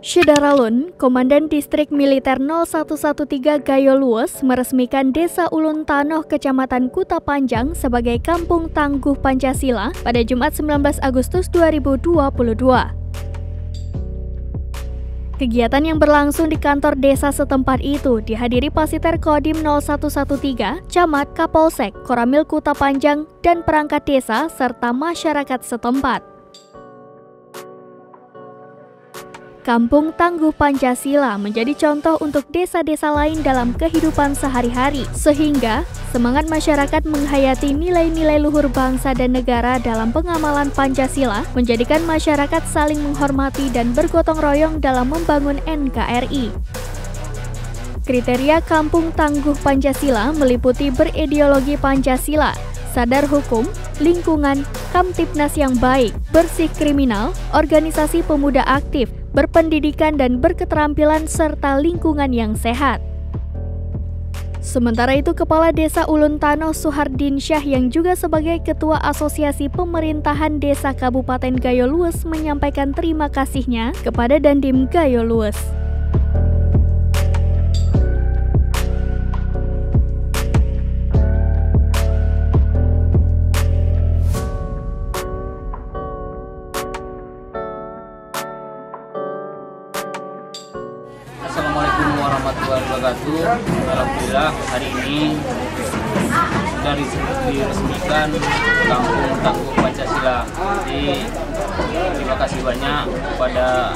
Syederalun, Komandan Distrik Militer 0113 Gayo Lues meresmikan Desa Ulun Tanoh, Kecamatan Kuta Panjang sebagai Kampung Tangguh Pancasila pada Jumat 19 Agustus 2022. Kegiatan yang berlangsung di kantor desa setempat itu dihadiri Pasiter Kodim 0113, Camat, Kapolsek, Koramil Kuta Panjang, dan perangkat desa serta masyarakat setempat. Kampung Tangguh Pancasila menjadi contoh untuk desa-desa lain dalam kehidupan sehari-hari, sehingga semangat masyarakat menghayati nilai-nilai luhur bangsa dan negara dalam pengamalan Pancasila menjadikan masyarakat saling menghormati dan bergotong royong dalam membangun NKRI. Kriteria Kampung Tangguh Pancasila meliputi berideologi Pancasila, sadar hukum, lingkungan, kamtipnas yang baik, bersih kriminal, organisasi pemuda aktif, berpendidikan dan berketerampilan serta lingkungan yang sehat. Sementara itu, Kepala Desa Ulun Tanoh Suhardin Syah yang juga sebagai Ketua Asosiasi Pemerintahan Desa Kabupaten Gayo Lues menyampaikan terima kasihnya kepada Dandim Gayo Lues. Assalamualaikum warahmatullahi wabarakatuh. Alhamdulillah hari ini sudah diresmikan Kampung Tangguh Pancasila. Jadi terima kasih banyak kepada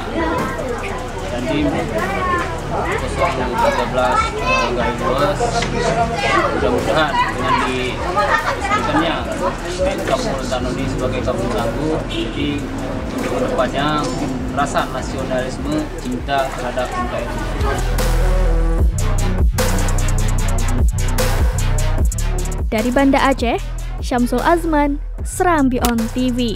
Dandim 013 Gayo Lues. Mudah-mudahan dengan diresmikannya Kampung Tanoh ini sebagai Kampung Tangguh, jadi untuk kedepannya rasa nasionalisme, cinta terhadap NKRI. Dari Banda Aceh, Syamsul Azman, Serambi On TV.